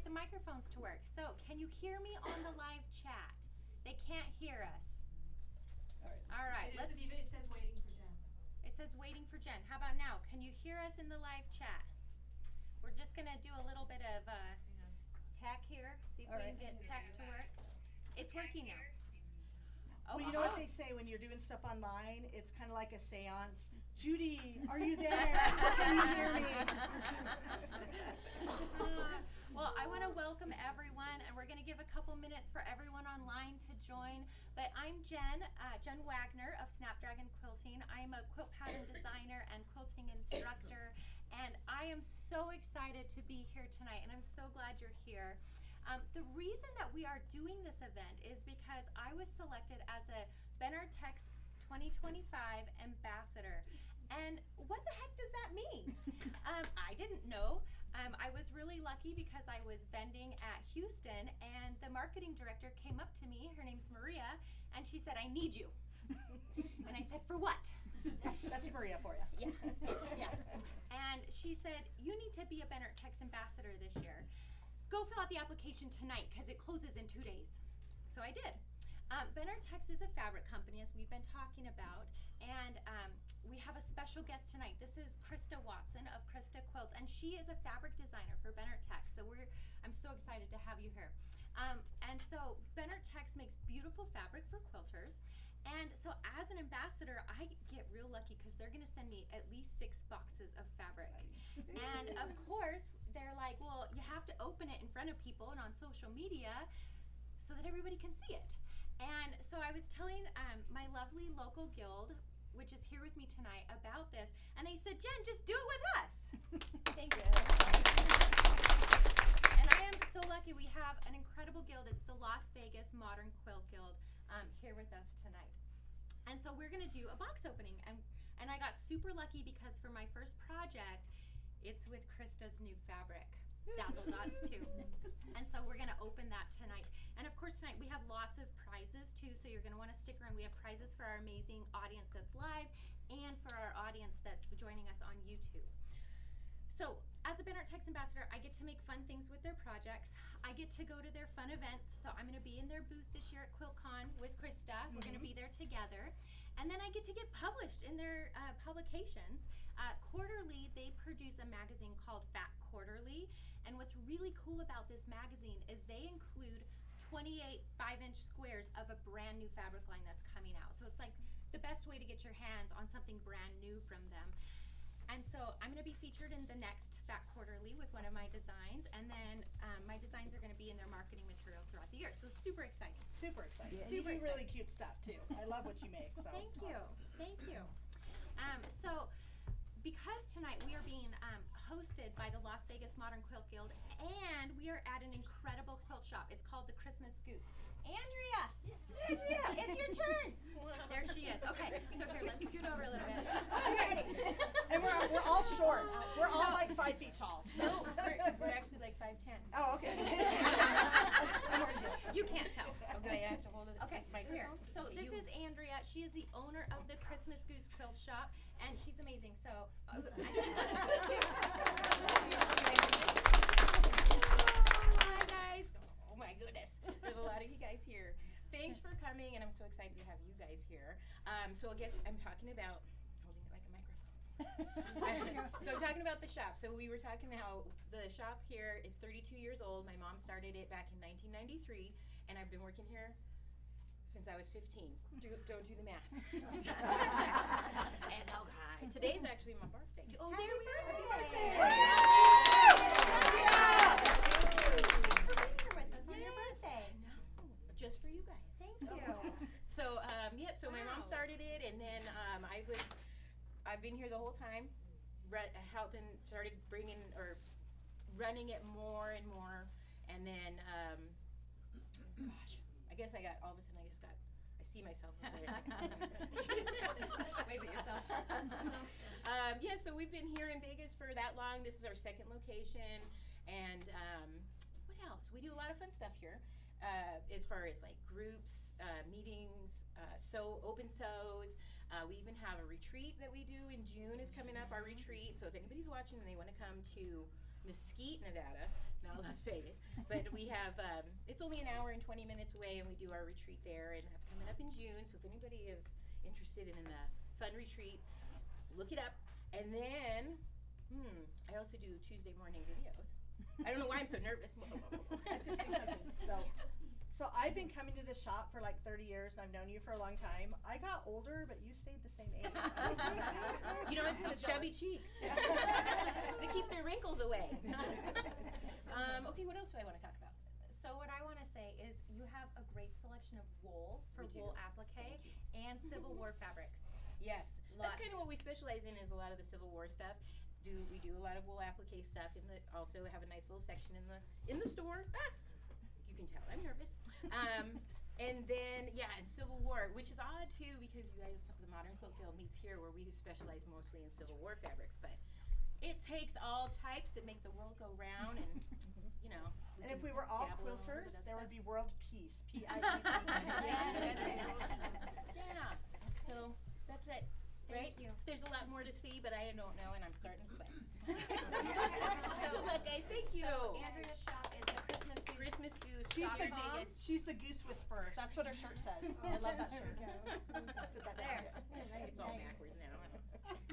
the microphones to work. So can you hear me on the live chat? They can't hear us. All right. It says waiting for Jen. It says waiting for Jen. How about now? Can you hear us in the live chat? We're just gonna do a little bit of tech here. See if we can get tech to work. It's working now. Oh, well, you know what they say when you're doing stuff online? It's kind of like a seance. Judy, are you there? Can you hear me? Well, I want to welcome everyone, and we're going to give a couple minutes for everyone online to join. But I'm Jen Wagner of Snapdragon Quilting. I'm a quilt pattern designer and quilting instructor, and I am so excited to be here tonight, and I'm so glad you're here. The reason that we are doing this event is because I was selected as a Benartex 2025 ambassador. And what the heck does that mean? I didn't know. I was really lucky because I was vending at Houston, and the marketing director came up to me, her name's Maria, and she said, I need you. And I said, for what? That's Maria for you. Yeah, yeah. And she said, you need to be a Benartex ambassador this year. Go fill out the application tonight because it closes in 2 days. So I did. Benartex is a fabric company, as we've been talking about, and we have a special guest tonight. This is Christa Watson of Christa Quilts, and she is a fabric designer for Benartex. So I'm so excited to have you here. And so Benartex makes beautiful fabric for quilters. And so as an ambassador, I get real lucky because they're going to send me at least 6 boxes of fabric. And of course, they're like, well, you have to open it in front of people and on social media so that everybody can see it. And so I was telling my lovely local guild, which is here with me tonight, about this, and they said, Jen, just do it with us. Thank you. And I am so lucky we have an incredible guild. It's the Las Vegas Modern Quilt Guild here with us tonight. And so we're gonna do a box opening, and I got super lucky because for my first project, it's with Christa's new fabric, Dazzle Dots 2. And so we're gonna open that tonight. And of course tonight we have lots of prizes too, so you're gonna wanna stick around. We have prizes for our amazing audience that's live and for our audience that's joining us on YouTube. So as a Benartex ambassador, I get to make fun things with their projects. I get to go to their fun events. So I'm gonna be in their booth this year at QuiltCon with Christa. We're gonna be there together. And then I get to get published in their publications. Quarterly, they produce a magazine called Fat Quarterly. And what's really cool about this magazine is they include 28 5-inch squares of a brand new fabric line that's coming out. So it's like the best way to get your hands on something brand new from them. And so I'm going to be featured in the next Fat Quarterly with one of my designs, and then my designs are going to be in their marketing materials throughout the year. So super exciting. Super exciting. Yeah. And you do really cute stuff too. I love what you make. So Thank you. awesome. Thank you. So because tonight we are being hosted by the Las Vegas Modern Quilt Guild, and we are at an incredible quilt shop. It's called the Christmas Goose. Andrea! Andrea, it's your turn! There she is. Okay, so here, let's scoot over a little bit. Okay. And we're all short. We're all like 5 feet tall. No, We're actually like 5'10". Oh, okay. you can't tell. Okay, I have to hold it. Okay, here. Microphone? So Okay, this is Andrea. She is the owner of the Christmas Goose Quilt Shop, and she's amazing. So, and she looks good too. Hi guys. Oh my goodness. There's a lot of you guys here. Thanks for coming, and I'm so excited to have you guys here. So I guess I'm talking about holding it like a microphone. So I'm talking about the shop. So we were talking how the shop here is 32 years old. My mom started it back in 1993, and I've been working here since I was 15. Don't do the math. As oh God. Today's actually my birthday. Oh, there we are. Thanks for being here with us on your birthday. No, just for you guys. Thank you. So so my mom Wow. started it, and then I've been here the whole time, started bringing or running it more and more, and then gosh, I guess I see myself over there. Wave at yourself. Yeah, so we've been here in Vegas for that long. This is our second location, and what else? We do a lot of fun stuff here. As far as like groups, meetings, open sews. We even have a retreat that we do in June is coming up, our retreat. So if anybody's watching and they want to come to Mesquite, Nevada, not Las Vegas. But we have, it's only an hour and 20 minutes away, and we do our retreat there, and that's coming up in June. So if anybody is interested in a fun retreat, look it up. And then, I also do Tuesday morning videos. I don't know why I'm so nervous. I have to say something. So I've been coming to this shop for like 30 years, and I've known you for a long time. I got older, but you stayed the same age. You know, it's the chubby cheeks. They keep their wrinkles away. Okay, what else do I want to talk about? So what I want to say is you have a great selection of wool for wool applique and Civil War fabrics. Yes, that's kind of what we specialize in, is a lot of the Civil War stuff. We do a lot of wool applique stuff. Also have a nice little section in the store. You can tell I'm nervous. And then and Civil War, which is odd too, because you guys, the Modern Quilt Guild meets here, where we specialize mostly in Civil War fabrics, but it takes all types that make the world go round, and you know. And if we were all quilters, there would be world peace. P-I-E-C. Yeah. So that's it. Right? Thank you. There's a lot more to see, but I don't know, and I'm starting to sweat. So good luck, guys. Thank you. So Andrea's shop is the Christmas Goose. She's the goose whisperer. That's what her shirt says. I love that shirt. There. It's all backwards now.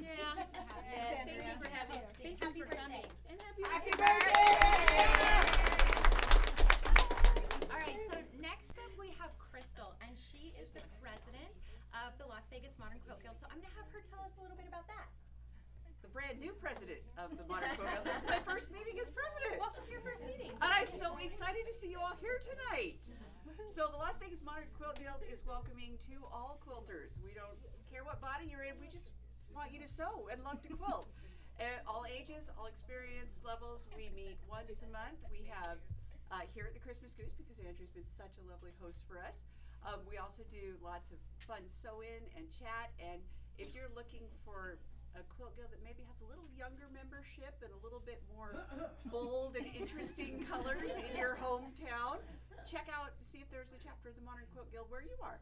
Yeah. Yes. Thank you for having us. Thank you for coming. And happy birthday! All right, so next up we have Crystal, and she is the president of the Las Vegas Modern Quilt Guild. So I'm going to have her tell us a little bit about that. The brand new president of the Modern Quilt Guild. This is my first meeting as president. Welcome to your first meeting. And I'm so excited to see you all here tonight. So the Las Vegas Modern Quilt Guild is welcoming to all quilters. We don't care what body you're in, we just want you to sew and love to quilt. All ages, all experience levels. We meet once a month. We have here at the Christmas Goose, because Andrew's been such a lovely host for us. We also do lots of fun sew-in and chat, and if you're looking for a quilt guild that maybe has a little younger membership and a little bit more bold and interesting colors in your hometown, check out, see if there's a chapter of the Modern Quilt Guild where you are.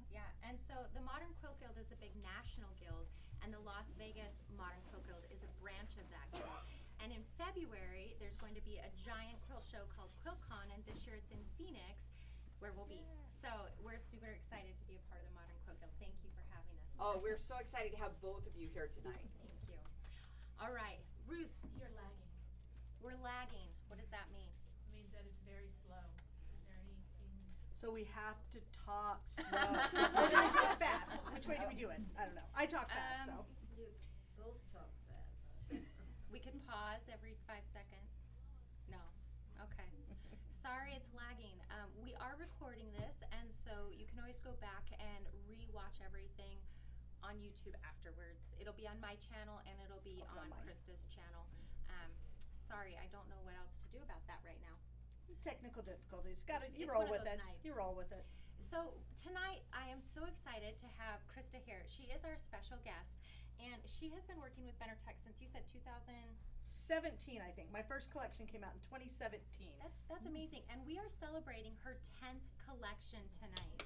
Yeah, and so the Modern Quilt Guild is a big national guild, and the Las Vegas Modern Quilt Guild is a branch of that guild. And in February, there's going to be a giant quilt show called QuiltCon, and this year it's in Phoenix, where we'll be. So we're super excited to be a part of the Modern Quilt Guild. Thank you for having us tonight. Oh, we're so excited to have both of you here tonight. Thank you. All right, Ruth. You're lagging. We're lagging. What does that mean? It means that it's very slow. Is there anything? So we have to talk slow. Or do we talk fast? Which way do we do it? I don't know. I talk fast, so. You both talk fast. We can pause every 5 seconds. No. Okay. Sorry, it's lagging. We are recording this, and so you can always go back and re-watch everything on YouTube afterwards. It'll be on my channel, and it'll be on Krista's channel. Sorry, I don't know what else to do about that right now. Technical difficulties. You It's roll one of with those it. nights. You roll with it. So tonight, I am so excited to have Christa here. She is our special guest, and she has been working with Benartex since, you said, 17, I think. My first collection came out in 2017. That's amazing, and we are celebrating her 10th collection tonight.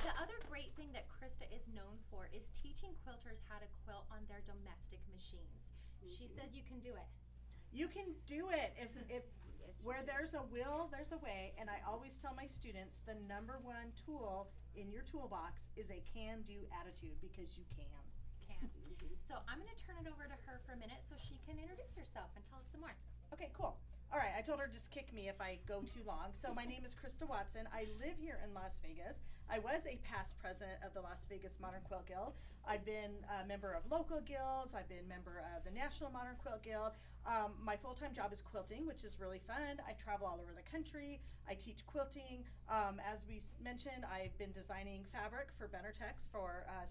The other great thing that Christa is known for is teaching quilters how to quilt on their domestic machines. She says you can do it. You can do it. If where there's a will, there's a way. And I always tell my students the #1 tool in your toolbox is a can-do attitude, because you can. So I'm going to turn it over to her for a minute so she can introduce herself and tell us some more. Okay, cool. All right, I told her to just kick me if I go too long. So my name is Christa Watson. I live here in Las Vegas. I was a past president of the Las Vegas Modern Quilt Guild. I've been a member of local guilds. I've been a member of the National Modern Quilt Guild. My full-time job is quilting, which is really fun. I travel all over the country. I teach quilting. As we mentioned, I've been designing fabric for Benartex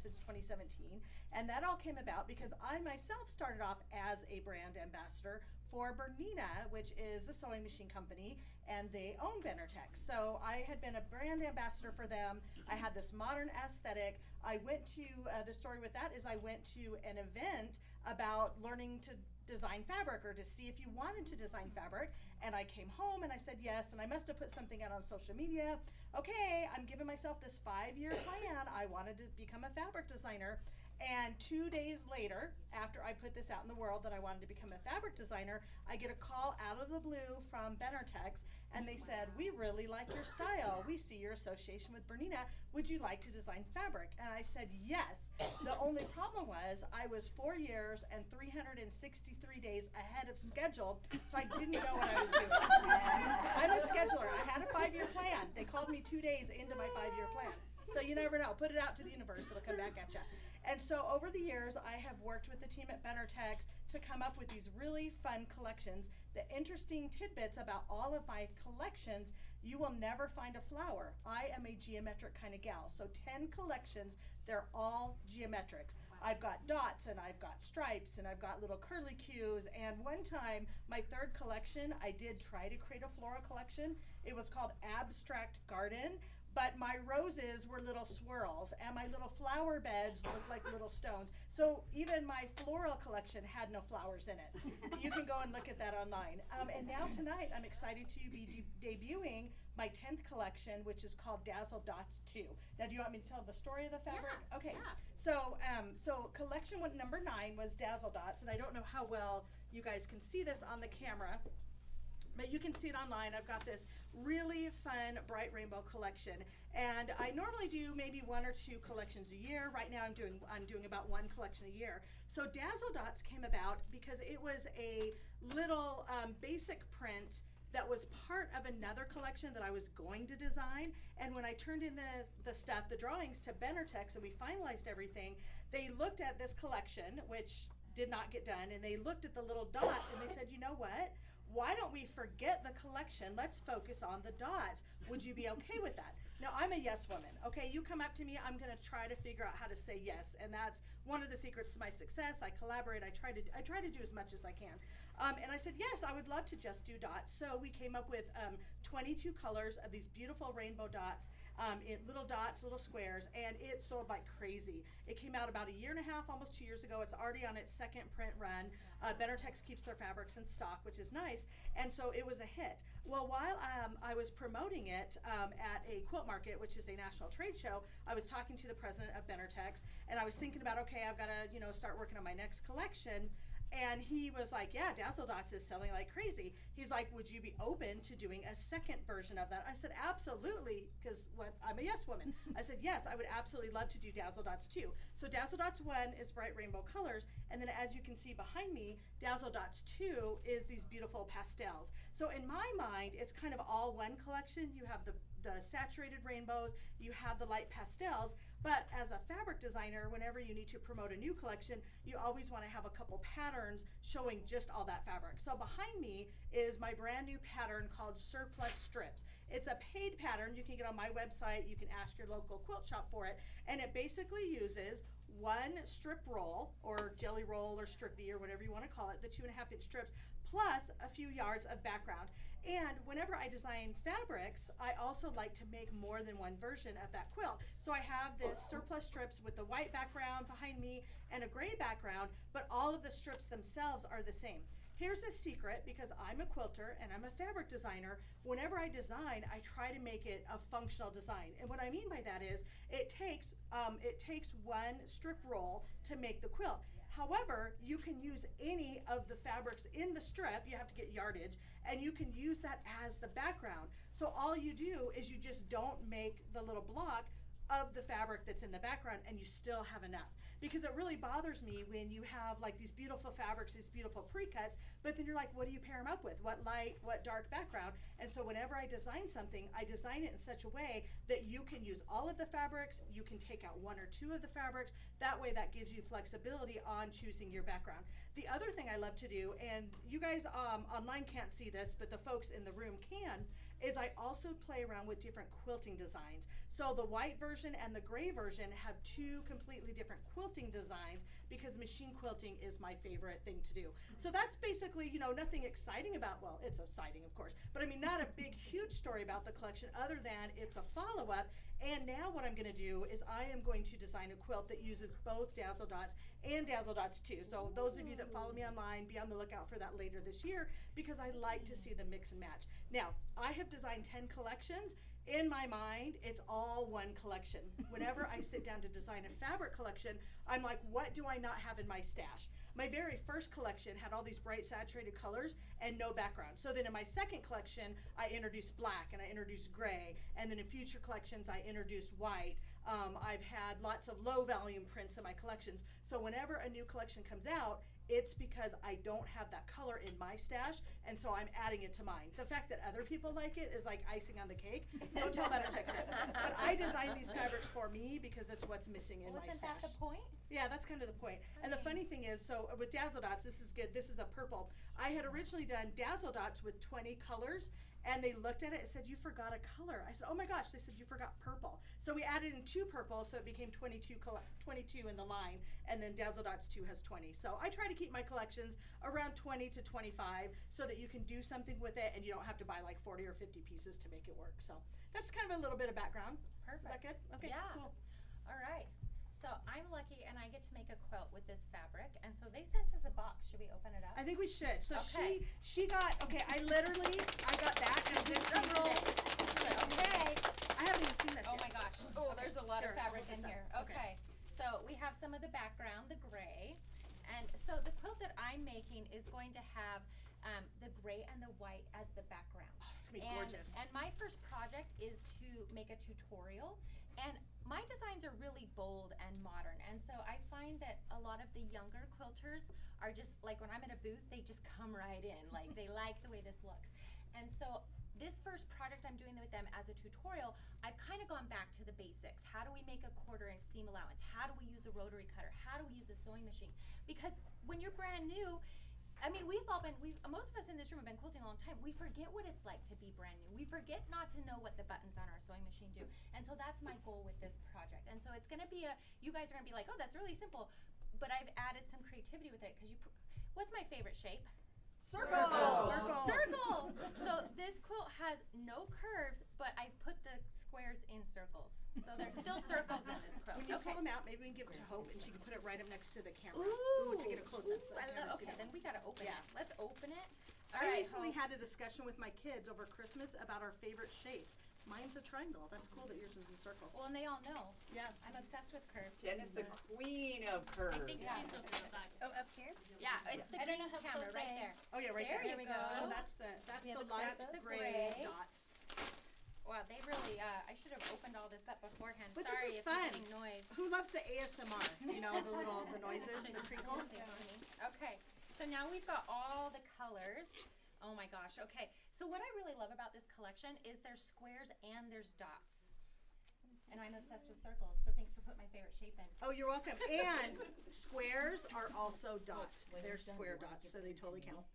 since 2017. And that all came about because I myself started off as a brand ambassador for Bernina, which is the sewing machine company, and they own Benartex. So I had been a brand ambassador for them. I had this modern aesthetic. I went to, the story with that is I went to an event about learning to design fabric, or to see if you wanted to design fabric, and I came home and I said yes, and I must have put something out on social media. Okay, I'm giving myself this 5-year plan. I wanted to become a fabric designer. And 2 days later, after I put this out in the world that I wanted to become a fabric designer, I get a call out of the blue from Benartex, and they said, we really like your style. We see your association with Bernina. Would you like to design fabric? And I said, yes. The only problem was I was 4 years and 363 days ahead of schedule, so I didn't know what I was doing. I'm a scheduler. I had a 5-year plan. They called me 2 days into my 5-year plan. So you never know. Put it out to the universe. It'll come back at you. And so over the years, I have worked with the team at Benartex to come up with these really fun collections. The interesting tidbits about all of my collections, you will never find a flower. I am a geometric kind of gal. So 10 collections, they're all geometrics. Wow. I've got dots and I've got stripes and I've got little curly cues. And one time, my 3rd collection, I did try to create a floral collection. It was called Abstract Garden. But my roses were little swirls, and my little flower beds looked like little stones. So even my floral collection had no flowers in it. You can go and look at that online. And now tonight, I'm excited to be debuting my 10th collection, which is called Dazzle Dots 2. Now, do you want me to tell the story of the fabric? Yeah, okay. yeah. So collection number 9 was Dazzle Dots, and I don't know how well you guys can see this on the camera, but you can see it online. I've got this really fun bright rainbow collection, and I normally do maybe 1 or 2 collections a year. Right now I'm doing about 1 collection a year. So Dazzle Dots came about because it was a little basic print that was part of another collection that I was going to design. And when I turned in the drawings to Benartex, and we finalized everything, they looked at this collection, which did not get done, and they looked at the little dot and they said, you know what? Why don't we forget the collection? Let's focus on the dots. Would you be okay with that? Now, I'm a yes woman. Okay, you come up to me, I'm gonna try to figure out how to say yes, and that's one of the secrets to my success. I collaborate. I try to do as much as I can. And I said, yes, I would love to just do dots. So we came up with 22 colors of these beautiful rainbow dots, in little dots, little squares, and it sold like crazy. It came out about 1.5 years, almost 2 years ago. It's already on its 2nd print run. Benartex keeps their fabrics in stock, which is nice, and so it was a hit. Well, while I was promoting it at a quilt market, which is a national trade show, I was talking to the president of Benartex, and I was thinking about, okay, I've got to start working on my next collection. And he was like, yeah, Dazzle Dots is selling like crazy. He's like, would you be open to doing a 2nd version of that? I said, absolutely, because I'm a yes woman. I said, yes, I would absolutely love to do Dazzle Dots 2. So Dazzle Dots 1 is bright rainbow colors, and then as you can see behind me, Dazzle Dots 2 is these beautiful pastels. So in my mind, it's kind of all one collection. You have the saturated rainbows, you have the light pastels, but as a fabric designer, whenever you need to promote a new collection, you always want to have a couple patterns showing just all that fabric. So behind me is my brand new pattern called Surplus Strips. It's a paid pattern. You can get on my website. You can ask your local quilt shop for it. And it basically uses 1 strip roll, or jelly roll, or strippy, or whatever you want to call it, the 2.5-inch strips, plus a few yards of background. And whenever I design fabrics, I also like to make more than 1 version of that quilt. So I have this surplus strips with the white background behind me and a gray background, but all of the strips themselves are the same. Here's a secret, because I'm a quilter and I'm a fabric designer. Whenever I design, I try to make it a functional design. And what I mean by that is it takes 1 strip roll to make the quilt. However, you can use any of the fabrics in the strip. You have to get yardage, and you can use that as the background. So all you do is you just don't make the little block of the fabric that's in the background, and you still have enough. Because it really bothers me when you have like these beautiful fabrics, these beautiful pre-cuts, but then you're like, what do you pair them up with? What light, what dark background? And so whenever I design something, I design it in such a way that you can use all of the fabrics, you can take out 1 or 2 of the fabrics. That way that gives you flexibility on choosing your background. The other thing I love to do, and you guys online can't see this, but the folks in the room can, is I also play around with different quilting designs. So the white version and the gray version have 2 completely different quilting designs, because machine quilting is my favorite thing to do. So that's basically, nothing exciting about, well, it's exciting of course, but I mean not a big huge story about the collection other than it's a follow-up. And now what I'm gonna do is I am going to design a quilt that uses both Dazzle Dots and Dazzle Dots 2. So those of you that follow me online, be on the lookout for that later this year, because I like to see the mix and match. Now, I have designed 10 collections. in my mind, it's all one collection. Whenever I sit down to design a fabric collection, I'm like, what do I not have in my stash? My very first collection had all these bright saturated colors and no background. So then in my second collection, I introduced black and I introduced gray. And then in future collections, I introduced white. I've had lots of low volume prints in my collections. So whenever a new collection comes out, it's because I don't have that color in my stash, and so I'm adding it to mine. The fact that other people like it is like icing on the cake. Don't tell Benartex this. But I designed these fabrics for me because it's what's missing in my Wasn't stash. that the point? Yeah, that's kind of the point. And the funny thing is, so with Dazzle Dots, this is good. This is a purple. I had originally done Dazzle Dots with 20 colors, and they looked at it and said, you forgot a color. I said, oh my gosh. They said, you forgot purple. So we added in 2 purple, so it became 22 in the line, and then Dazzle Dots 2 has 20. So I try to keep my collections around 20 to 25 so that you can do something with it and you don't have to buy like 40 or 50 pieces to make it work. So that's kind of a little bit of background. Perfect. Is that good? Okay, Yeah. cool. All right. So I'm lucky and I get to make a quilt with this fabric. And so they sent us a box. Should we open it up? I think we should. So Okay. she got, okay, I got back to this Drum roll. Okay. I haven't even seen this Oh yet. my gosh. Oh, there's a lot Here, of fabric hold in this up. here. Okay. Okay. So we have some of the background, the gray. And so the quilt that I'm making is going to have the gray and the white as the background. Oh, it's gonna be gorgeous. And my first project is to make a tutorial. And my designs are really bold and modern. And so I find that a lot of the younger quilters are just, like when I'm at a booth, they just come right in. Like they like the way this looks. And so this first project I'm doing with them as a tutorial, I've kind of gone back to the basics. How do we make a 1/4 inch seam allowance? How do we use a rotary cutter? How do we use a sewing machine? Because when you're brand new, I mean, most of us in this room have been quilting a long time. We forget what it's like to be brand new. We forget not to know what the buttons on our sewing machine do. And so that's my goal with this project. And so it's gonna be you guys are gonna be like, oh, that's really simple. But I've added some creativity with it, because what's my favorite shape? Circles. Circles. So this quilt has no curves, but I've put the squares in circles. So there's still circles in this quilt. When you Okay. pull them out, maybe we can give it to Hope and she can put it right up next to the camera. Ooh, to get a close up. so the camera see okay, that. then we gotta open Yeah. it. Let's open it. All I right, recently Hope. had a discussion with my kids over Christmas about our favorite shapes. Mine's a triangle. That's cool that yours is a circle. Well, and they all know. Yeah. I'm obsessed with curves. Jen is the queen of curves. I think Yeah. she's looking at that. Oh, up here? Yeah, it's the I don't green know how camera close right I- there. Oh yeah, right There there. you go. So go. that's We the have a light That's the gray gray. dots. Wow, they really, I should have opened all this up beforehand. But Sorry this is if fun. you're getting noise. Who loves the ASMR? You know, the noises, the crinkle. Okay, so now we've got all the colors. Oh my gosh, okay. So what I really love about this collection is there's squares and there's dots. And I'm obsessed with circles, so thanks for putting my favorite shape in. Oh, you're welcome. And squares are also dots. They're square dots, so they totally count.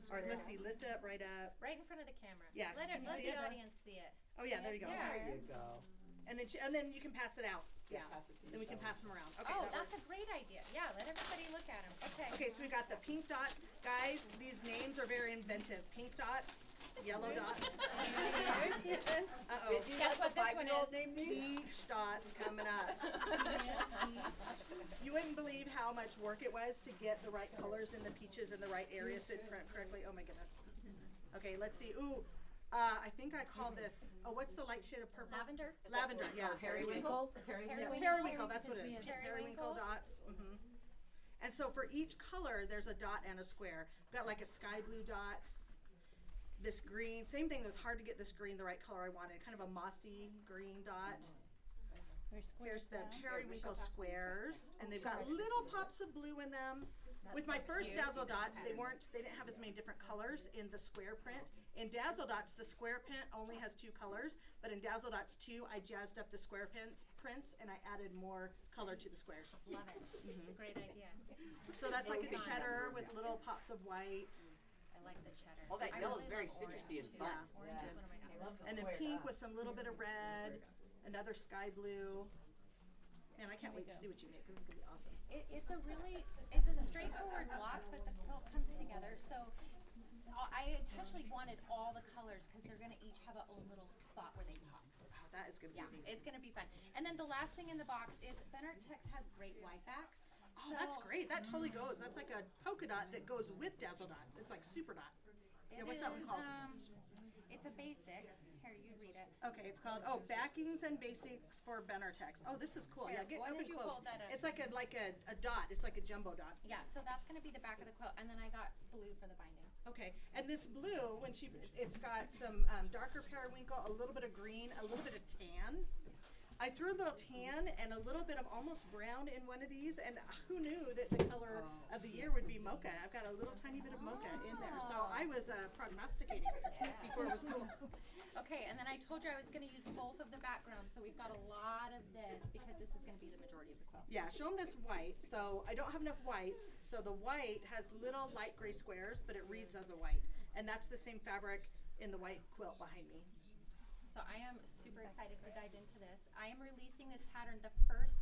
All right, let's see. Lift up, right up. Right in front of the camera. Yeah, Let can you see the it? audience see it. Oh yeah, there you go. There. There you go. And then you can pass it out. Yeah. Pass it to Then we can Michelle. pass them around. Okay. Oh, that that's works. a great idea. Yeah, let everybody look at them. Okay. Okay, so we got the pink dots. Guys, these names are very inventive. Pink dots, yellow dots. Uh-oh. Did you Guess let what the this one 5-year-old is? name these? Peach dots coming up. You wouldn't believe how much work it was to get the right colors in the peaches in the right area so it print correctly. Oh my goodness. Okay, let's see. Ooh, I think I call this, what's the light shade of purple? Lavender. Lavender, yeah. Periwinkle? Yeah, Periwinkle. periwinkle, that's what it is. Periwinkle. Periwinkle dots. And so for each color, there's a dot and a square. We've got like a sky blue dot, this green, same thing, it was hard to get this green the right color I wanted, kind of a mossy green dot. Here's the periwinkle squares, and they've got little pops of blue in them. With my first Dazzle Dots, they didn't have as many different colors in the square print. In Dazzle Dots, the square print only has 2 colors, but in Dazzle Dots 2, I jazzed up the square prints and I added more color to the squares. Love it. Great idea. So that's like a Focus. cheddar with little pops of white. I like the cheddar. Oh, that I yellow is really very love orange, citrusy and too. fun. Orange is one of my favorites. And then Square pink dots. with some little bit of red, another sky blue. Man, I can't wait to see what you make, because it's gonna be awesome. It's a straightforward block, but the quilt comes together. So I intentionally wanted all the colors because they're gonna each have a own little spot where they pop. Wow, that is gonna be Yeah, amazing. it's gonna be fun. And then the last thing in the box is Benartex has great wide backs. Oh, that's great. That totally goes. That's like a polka dot that goes with Dazzle Dots. It's like super dot. Yeah, what's that one called? It's a basics. Here, you read it. Okay, it's called Backings and Basics for Benartex. Oh, this is cool. Here, Yeah, get why up don't and you close. hold that up? It's like a dot. It's like a jumbo dot. Yeah, so that's gonna be the back of the quilt, and then I got blue for the binding. Okay, and this blue, it's got some darker periwinkle, a little bit of green, a little bit of tan. I threw a little tan and a little bit of almost brown in one of these, and who knew that the color of the year would be mocha? I've got a little tiny bit of mocha in there, so I was prognosticating before it was cool. Okay, and then I told you I was gonna use both of the backgrounds, so we've got a lot of this because this is gonna be the majority of the quilt. Yeah, show them this white. So I don't have enough whites, so the white has little light gray squares, but it reads as a white, and that's the same fabric in the white quilt behind me. So I am super excited to dive into this. I am releasing this pattern the first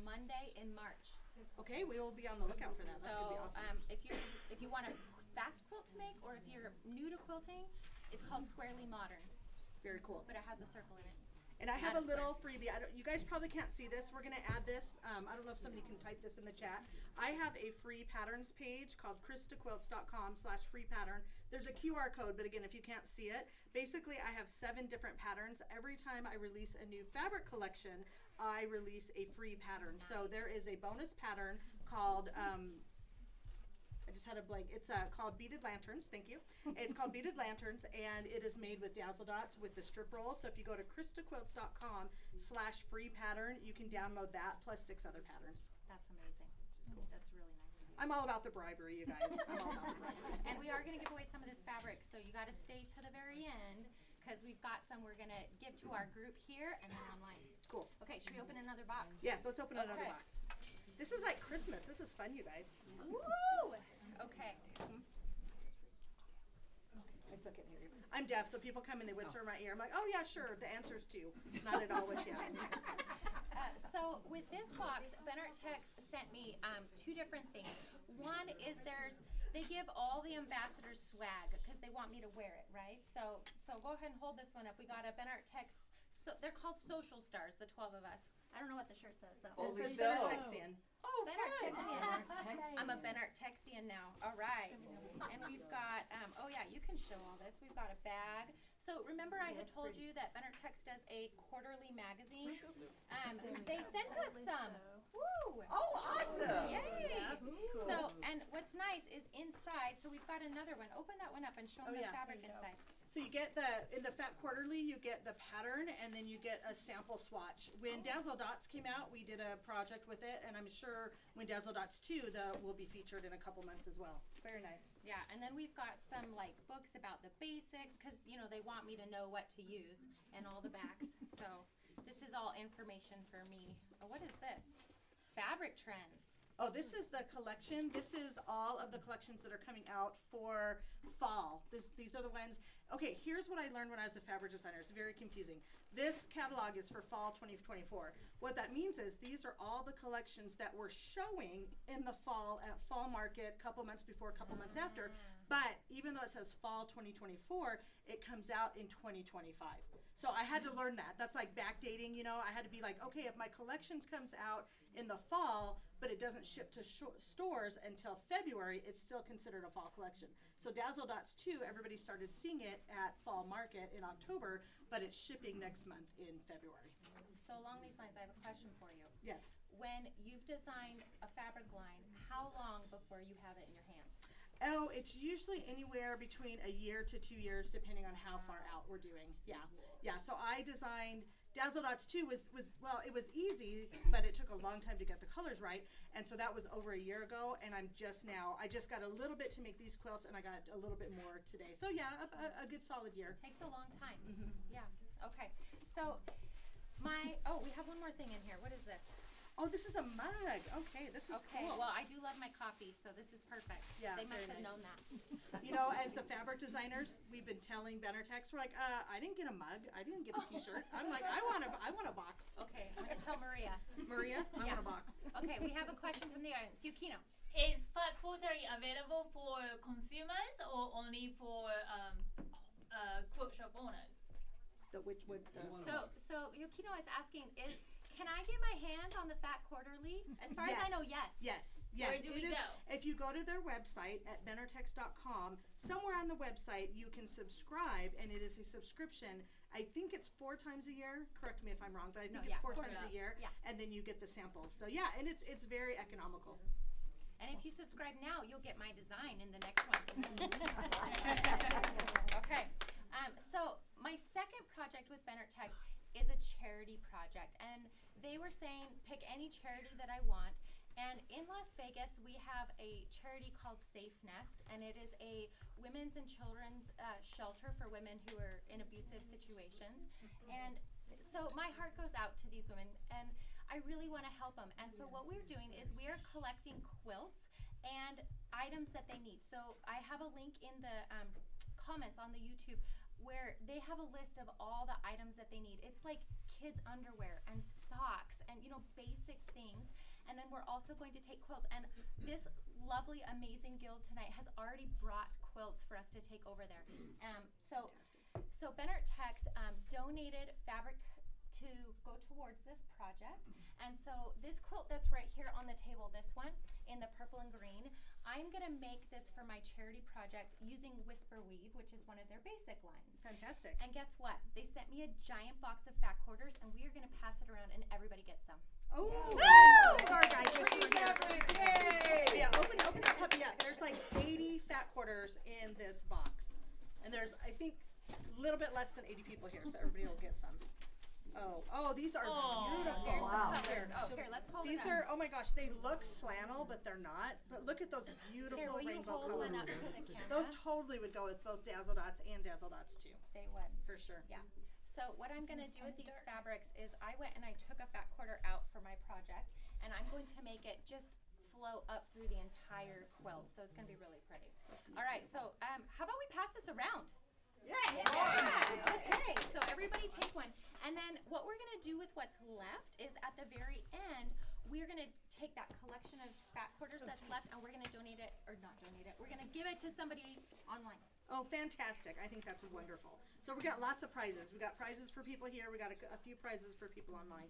Monday in March. Okay, we will be on the lookout for that. That's gonna be So awesome. if you want a fast quilt to make, or if you're new to quilting, it's called Squarely Modern, Very cool. but it has a circle in it. And I have Not a little squares. freebie. You guys probably can't see this. We're gonna add this. I don't know if somebody can type this in the chat. I have a free patterns page called christaquilts.com/free pattern. There's a QR code, but again, if you can't see it, basically I have 7 different patterns. Every time I release a new fabric collection, I release a free pattern. So there is a bonus pattern called, I just had a blank. It's called Beaded Lanterns. Thank you. It's called Beaded Lanterns, and it is made with Dazzle Dots with the strip roll. So if you go to christaquilts.com/free pattern, you can download that plus 6 other patterns. That's amazing. That's really nice of you. I'm all about the bribery, you guys. I'm all about the bribery. And we are going to give away some of this fabric, so you got to stay to the very end because we've got some we're going to give to our group here and then online. Cool. Okay, should we open another box? Yes, let's open another Okay. box. This is like Christmas. This is fun, you guys. Woo! Okay. I still can't hear you. I'm deaf, so people come and they whisper in my ear. I'm like, oh yeah, sure. The answer's 2. Not at all what she asked me. So with this box, Benartex sent me 2 different things. One is they give all the ambassadors swag because they want me to wear it, right? So go ahead and hold this one up. We got a Benartex. So they're called Social Stars, the 12 of us. I don't know what the shirt says though. Only It says so. Benartexian. Oh, fun. Benartexian. I'm a Benartexian now. All right. And we've got, oh yeah, you can show all this. We've got a bag. So remember I had told you that Benartex does a quarterly magazine? They sent us some. Woo! Oh, awesome. Yay! So, and what's nice is inside, so we've got another one. Open that one up and show them the yeah. fabric inside. So you get in the Fat Quarterly, you get the pattern, and then you get a sample swatch. When Dazzle Dots came out, we did a project with it, and I'm sure when Dazzle Dots 2, will be featured in a couple months as well. Very nice. Yeah, and then we've got some like books about the basics, because they want me to know what to use and all the backs. So this is all information for me. Oh, what is this? Fabric trends. Oh, this is the collection. This is all of the collections that are coming out for fall. These are the ones. Okay, here's what I learned when I was a fabric designer. It's very confusing. This catalog is for fall 2024. What that means is these are all the collections that we're showing in the fall at Fall Market, a couple months before, a couple months after. But even though it says fall 2024, it comes out in 2025. So I had to learn that. That's like backdating, I had to be like, okay, if my collections comes out in the fall, but it doesn't ship to stores until February, it's still considered a fall collection. So Dazzle Dots 2, everybody started seeing it at Fall Market in October, but it's shipping next month in February. So along these lines, I have a question for you. Yes. When you've designed a fabric line, how long before you have it in your hands? Oh, it's usually anywhere between a year to 2 years, depending on how far out we're doing. Yeah. So I designed Dazzle Dots 2 was it was easy, but it took a long time to get the colors right, and so that was over a year ago. And I just got a little bit to make these quilts, and I got a little bit more today. So yeah, a good solid year. Takes a long time. Mhm. Yeah. Okay. So we have one more thing in here. What is this? Oh, this is a mug. Okay, this is Okay. cool. Well, I do love my coffee, so this is perfect. Yeah, They must very have nice. known that. As the fabric designers, we've been telling Benartex, we're like, I didn't get a mug. I didn't get a t-shirt. I'm like, I want a box. Okay. I'm gonna tell Maria. Maria, I Yeah. want a box. Okay. We have a question from the audience. Yukino. Is Fat Quarterly available for consumers or only for quilt shop owners? Which would So Yukino is asking, can I get my hands on the Fat Quarterly? As far as I know, yes. Yes. Where do we it is- go? If you go to their website at benartex.com, somewhere on the website you can subscribe, and it is a subscription. I think it's 4 times a year. Correct me if I'm wrong, but I think it's 4 times a year, and then you get the samples. So yeah, and it's very economical. And if you subscribe now, you'll get my design in the next one. Okay. So my second project with Benartex is a charity project, and they were saying pick any charity that I want. And in Las Vegas, we have a charity called Safe Nest, and it is a women's and children's shelter for women who are in abusive situations. And so my heart goes out to these women, and I really want to help them. And so what we're doing is we are collecting quilts and items that they need. So I have a link in the comments on the YouTube where they have a list of all the items that they need. It's like kids' underwear and socks and, basic things. And then we're also going to take quilts. And this lovely, amazing guild tonight has already brought quilts for us to take over there. So Benartex donated fabric to go towards this project. And so this quilt that's right here on the table, this one in the purple and green, I'm gonna make this for my charity project using Whisper Weave, which is one of their basic lines. Fantastic. And guess what? They sent me a giant box of fat quarters, and we are gonna pass it around, and everybody gets some. Oh, sorry guys. Free fabric, yay! Yeah, open up, puppy. Yeah, there's like 80 fat quarters in this box, and there's I think a little bit less than 80 people here, so everybody will get some. Oh, these are beautiful. Here's the colors. Here, let's hold These it up. are, oh my gosh, they look flannel, but they're not. But look at those beautiful Here, will you rainbow hold colors. one up to the camera? Those totally would go with both Dazzle Dots and Dazzle Dots too, They would. for sure. Yeah. So what I'm gonna do with these fabrics is I went and I took a fat quarter out for my project, and I'm going to make it just flow up through the entire quilt. So it's gonna be really pretty. All right. So how about we pass this around? Yeah. Okay, so everybody take one. And then what we're gonna do with what's left is at the very end, we're gonna take that collection of fat quarters that's left, and we're gonna donate it, or not donate it, we're gonna give it to somebody online. Oh, fantastic. I think that's wonderful. So we got lots of prizes. We got prizes for people here. We got a few prizes for people online.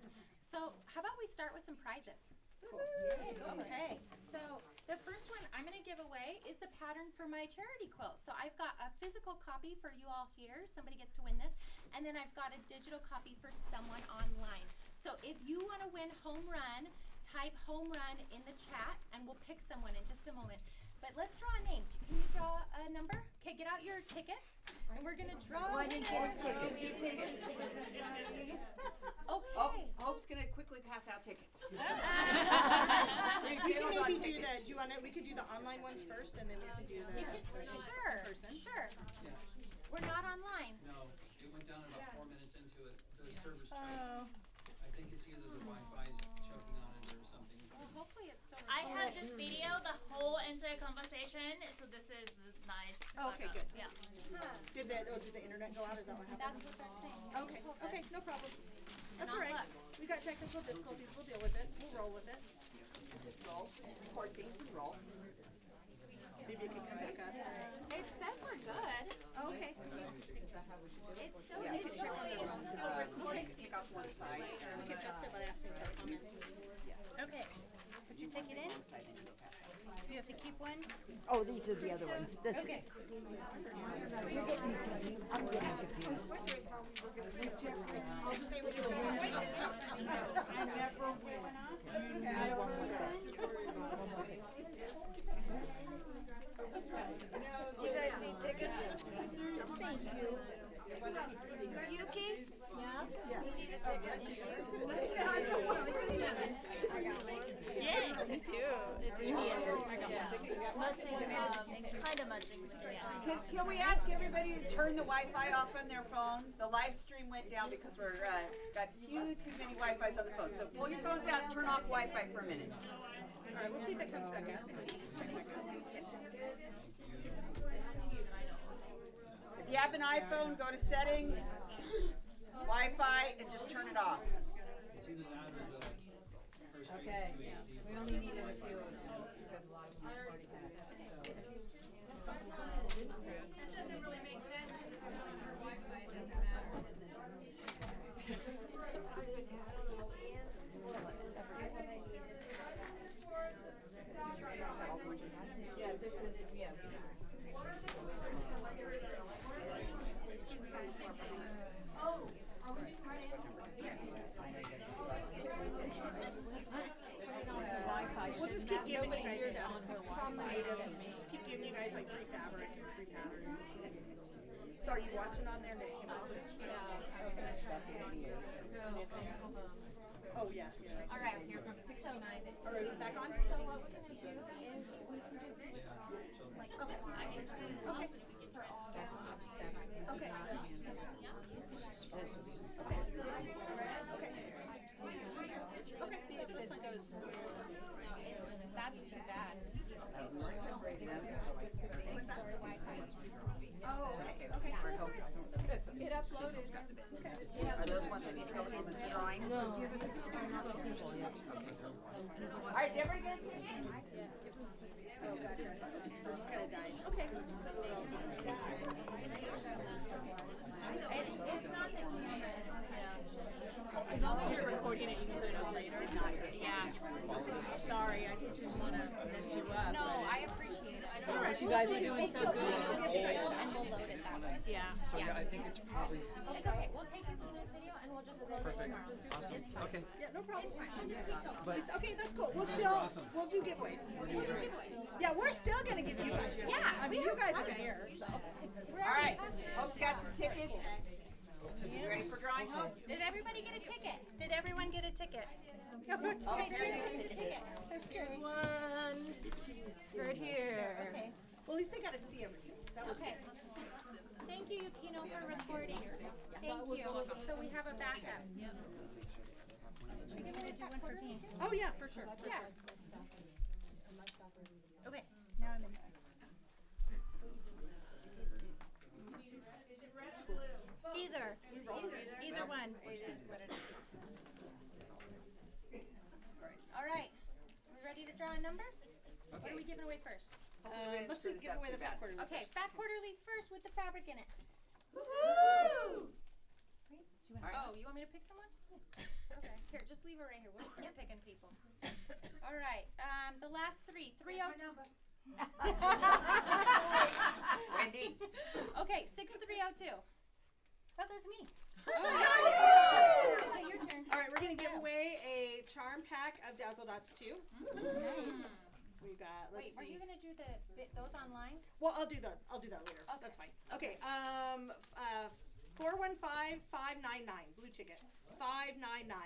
So how about we start with some prizes? Okay, so the first one I'm gonna give away is the pattern for my charity quilt. So I've got a physical copy for you all here. Somebody gets to win this. And then I've got a digital copy for someone online. So if you wanna win home run, type home run in the chat, and we'll pick someone in just a moment. But let's draw a name. Can you draw a number? Okay, get out your tickets, and we're gonna draw a winner. Okay. Hope's gonna quickly pass out tickets. We can maybe do the, we could do the online ones first, and then we can do the person. Sure. We're not online. No, it went down about 4 minutes into it. The server's Oh. trying. I think it's either the Wi-Fi's choking on it or something. Well, hopefully it's still I recording. have this video, the whole entire conversation, so this is nice. Oh, okay, good. Yeah. Did the internet go out? Is that what happened? That's what they're saying. Okay, no problem. That's Not all right. luck. We got technical difficulties. We'll deal with it. We'll roll with it. Just roll, record things and roll. Maybe it can come back up. It says we're good. Okay. It's so Yeah, we can check on their phones. Recording, take off one side. We can test it by asking for comments. Okay, put your ticket in. You have to keep one. Oh, these are the other ones. This Okay. You're getting me confused. I'm getting confused. You guys need tickets? Thank you. Yuki? Yeah. You need a ticket? Yes, me too. Kind of munching with me. Can we ask everybody to turn the Wi-Fi off on their phone? The live stream went down because we're got too many Wi-Fis on the phone. So pull your phones out and turn off Wi-Fi for a minute. All right, we'll see if it comes back up. If you have an iPhone, go to settings, Wi-Fi, and just turn it off. It's either that or the first page Okay. to HD. We only needed a few because a lot of them already had it. We'll just keep giving you guys stuff. Call the native. Just keep giving you guys like free fabric and free patterns. So are you watching on there, Nick? Oh yeah. All right, here from 609. All right, back on. So what we're gonna do is we can just like okay. Okay. For all Okay. Okay. Okay. See if this goes through. That's too bad. Oh, okay. Okay. It uploaded. Are those ones that need to go in the drawing? No. All right, did everybody get a ticket? Oh, gotcha. It's just kind of dying. Okay. It's not the camera. As long as you're recording it, you can put it on later. Yeah. Sorry, I didn't want to mess you up. No, I appreciate it. All right. You guys are doing so good. And we'll load it that way. Yeah. So yeah, I think it's probably It's okay. We'll take Yukino's video and we'll just load it perfect. tomorrow. Awesome. It's fine. Okay. Yeah, no problem. But It's okay, that's cool. We'll still, awesome. we'll do giveaways. Yeah, we're still gonna give you guys. Yeah, I mean, you guys are here, so. All right, Hope's got some tickets. You ready for drawing, Hope? Did everybody get a ticket? Did everyone get a ticket? Okay, here's a ticket. Here's one. Right here. Okay. Well, at least they gotta see everything. That was Okay. Thank you, Yukino, for recording. Thank you. So we have a backup. Should we give it a tap quarterly too? Oh, yeah, for sure. Yeah. Okay, now I'm in. Either. Either one. It is what it is. All right. We ready to draw a number? What are we giving away first? Let's just give away the fat quarter. Okay, fat quarterlies first with the fabric in it. All right. Oh, you want me to pick someone? Okay, here, just leave it right here. We'll just keep picking people. All right, the last three. 302. Wendy. Okay, 6302. Oh, that's me. Okay, your turn. All right, we're gonna give away a charm pack of Dazzle Dots 2. Nice. We got, let's Wait, are see. you gonna do those online? Well, I'll do that later. Okay. That's fine. Okay, 415599, blue ticket. 599.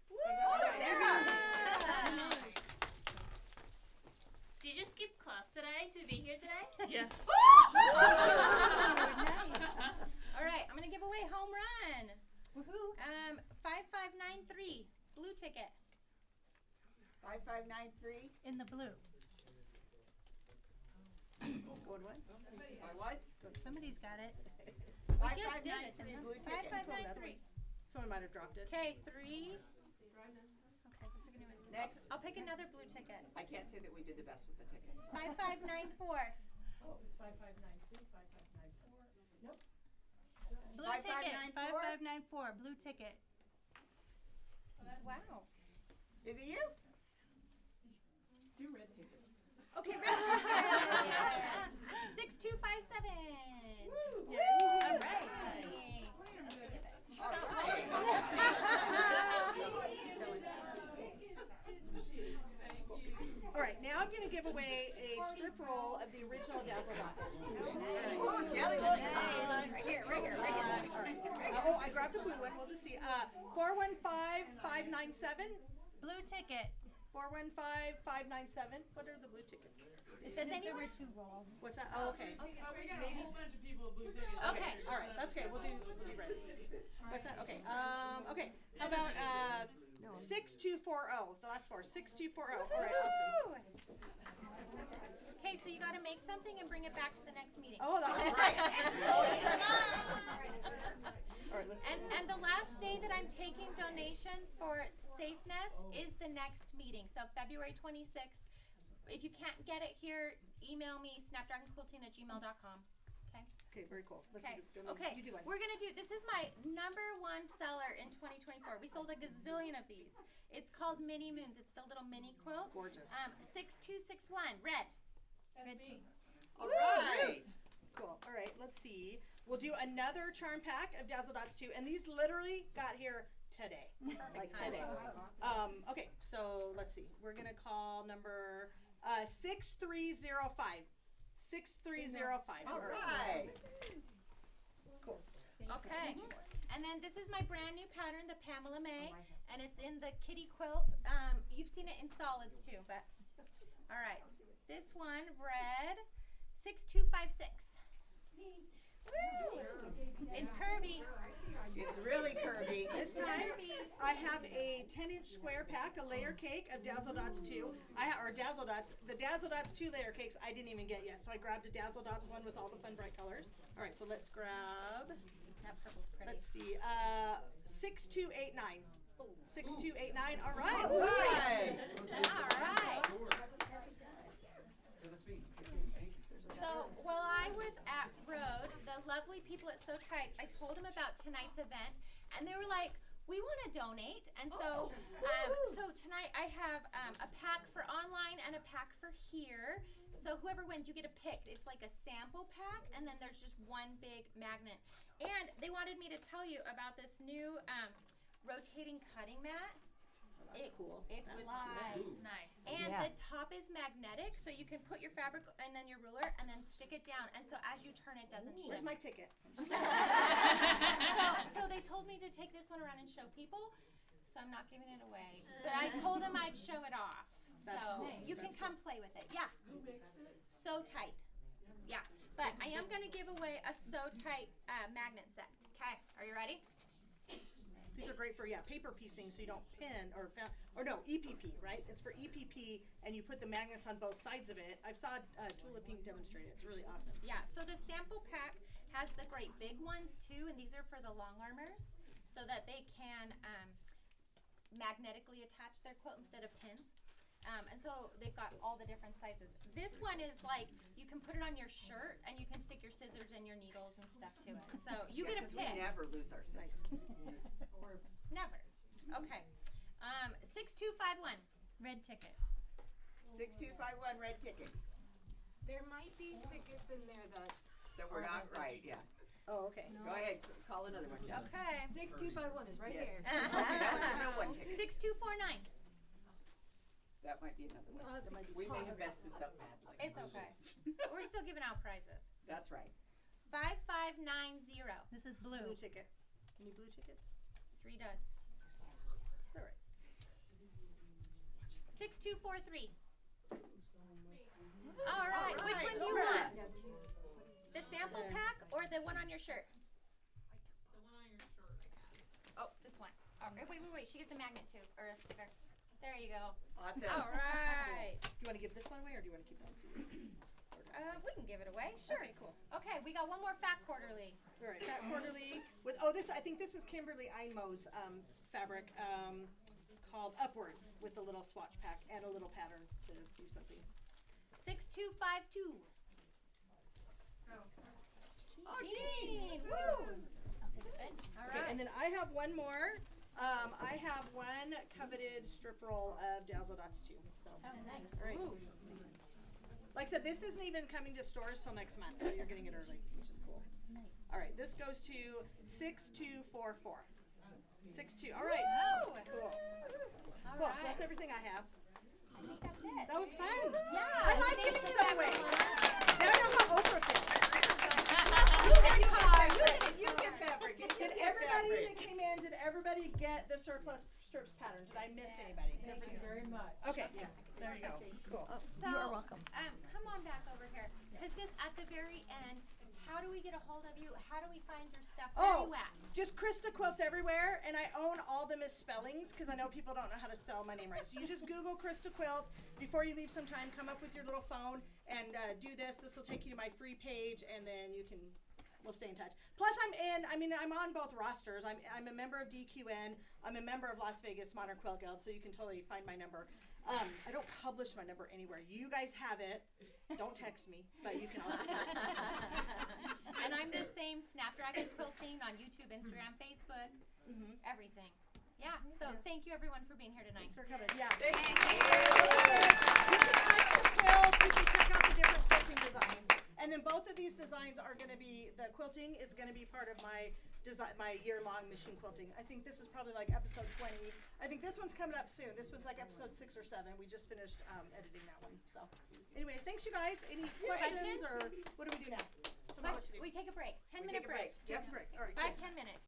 Woo, Sarah! Did you skip class today to be here today? Yes. All right, I'm gonna give away home run. Woohoo. 5593, blue ticket. 5593. In the blue. Going once? Going once? Somebody's got it. We just did it. 5593 blue ticket. 5593. Someone might have dropped it. Okay, 3. Okay, we're picking a Next. I'll pick another blue ticket. I can't say that we did the best with the tickets. 5594. Oh, it's 5593, 5594. Nope. Blue ticket. 5594? 5594. Blue ticket. Wow. Is it you? Do red tickets. Okay, red ticket. 6257. Yeah. All right. All right, now I'm gonna give away a strip roll of the original Dazzle Dots. Oh, jelly roll. Right here. Oh, I grabbed a blue one. We'll just see. 415597. Blue ticket. 415597. What are the blue tickets? Does There anyone? were 2 rolls. What's that? Oh, okay. Oh, we got a whole bunch of people with blue tickets. Okay. All right, that's okay. We'll do red. What's that? Okay. Okay. How about 6240? The last 4. 6240. All right. Awesome. Okay, so you got to make something and bring it back to the next meeting. Oh, that was right. All right. Let's. And the last day that I'm taking donations for Safe Nest is the next meeting. So February 26th. If you can't get it here, email me snapdragonquilting@gmail.com. Okay. Okay. Very cool. Let's Okay. do, Okay. You do one. We're gonna do. This is my #1 seller in 2024. We sold a gazillion of these. It's called Mini Moons. It's the little mini quilt. Gorgeous. 6261 red. That's me. All right. Cool. All right, let's see. We'll do another charm pack of Dazzle Dots 2, and these literally got here today. Like today. Okay, so let's see. We're going to call number 6305. 6305. All right. Cool. Okay. And then this is my brand new pattern, the Pamela Mae, and it's in the kitty quilt. You've seen it in solids too, but all right. This one, red, 6256. Woo! It's curvy. It's really curvy. This time, I have a 10-inch square pack, a layer cake of Dazzle Dots 2. Dazzle Dots. The Dazzle Dots 2 layer cakes I didn't even get yet, so I grabbed a Dazzle Dots one with all the fun bright colors. All right, so let's grab. That purple's pretty. Let's see. 6289. 6289. All right. All right. All right. So while I was at Rhode, the lovely people at SewTites, I told them about tonight's event, and they were like, "We want to donate." And so, so tonight I have a pack for online and a pack for here. So whoever wins, you get a pick. It's like a sample pack, and then there's just one big magnet. And they wanted me to tell you about this new rotating cutting mat. That's cool. It glides. Nice. And the top is magnetic, so you can put your fabric and then your ruler and then stick it down. And so as you turn, it doesn't shift. Where's my ticket? So they told me to take this one around and show people, so I'm not giving it away. But I told them I'd show it off. That's So cool. you can come play with it. Yeah. SewTite. Yeah. But I am going to give away a SewTite magnet set. Okay. Are you ready? These are great for paper piecing, so you don't pin or no EPP, right? It's for EPP, and you put the magnets on both sides of it. I saw Tula Pink demonstrate it. It's really awesome. Yeah. So the sample pack has the great big ones too, and these are for the long armers, so that they can magnetically attach their quilt instead of pins. And so they've got all the different sizes. This one is like, you can put it on your shirt and you can stick your scissors and your needles and stuff to it. So you get a pick. We never lose our scissors. Never. Okay. 6251. Red ticket. 6251 red ticket. There might be tickets in there That were not right, yeah. Oh, okay. Go ahead, call another one. Okay. 6251 is right Yes. here. Okay, that was the no one ticket. 6249. That might be another one. That might be We may have messed this up badly. It's okay. We're still giving out prizes. That's right. 5590. This is blue. Blue ticket. Any blue tickets? 3 duds. All right. 6243. All right. Which one do you want? The sample pack or the one on your shirt? The one on your shirt, I guess. Oh, this one. Oh, wait. She gets a magnet too, or a sticker. There you go. Awesome. All right. Do you want to give this one away, or do you want to keep that one for you? We can give it away. Sure. Okay, cool. Okay, we got one more Fat Quarterly. All right, that quarterly with I think this was Kimberly Einmo's fabric called Upwards with a little swatch pack and a little pattern to do something. 6252. Oh, Jean. Woo. All Okay, right. and then I have one more. I have one coveted strip roll of Dazzle Dots 2. So, nice. all right. Ooh. Like I said, this isn't even coming to stores till next month, so you're getting it early, which is cool. Nice. All right, this goes to 6244. 62. All right. Woo. Cool. All Cool. right. So that's everything I have. I think that's it. That was fun. Yeah. I like Thank giving you, stuff away. everyone. Now I know how Oprah feels. You get a card. You get fabric. Did everybody that came in, did everybody get the surplus strips pattern? Did I miss anybody? Thank you very much. Okay. Yeah. There you go. Cool. So, You are welcome. Come on back over here, because just at the very end, how do we get a hold of you? How do we find your stuff? Where are you at? Just Christa Quilts everywhere, and I own all the misspellings because I know people don't know how to spell my name right. So you just Google Christa Quilts. Before you leave sometime, come up with your little phone and do this. This will take you to my free page, and then we'll stay in touch. Plus, I'm on both rosters. I'm a member of DQN. I'm a member of Las Vegas Modern Quilt Guild, so you can totally find my number. I don't publish my number anywhere. You guys have it. Don't text me, but you can also. And I'm the same, Snapdragon Quilting on YouTube, Instagram, Facebook, everything. Yeah, so thank you everyone for being here tonight. Thanks for coming. Yeah. Thank you. You can touch the quilts. You can check out the different quilting designs. the quilting is going to be part of my my year-long machine quilting. I think this is probably like episode 20. I think this one's coming up soon. This one's like episode 6 or 7. We just finished editing that one. So anyway, thanks you guys. Any questions or what do we do now? We take a break. 10-minute break. Take a break. All right. 5-10 minutes.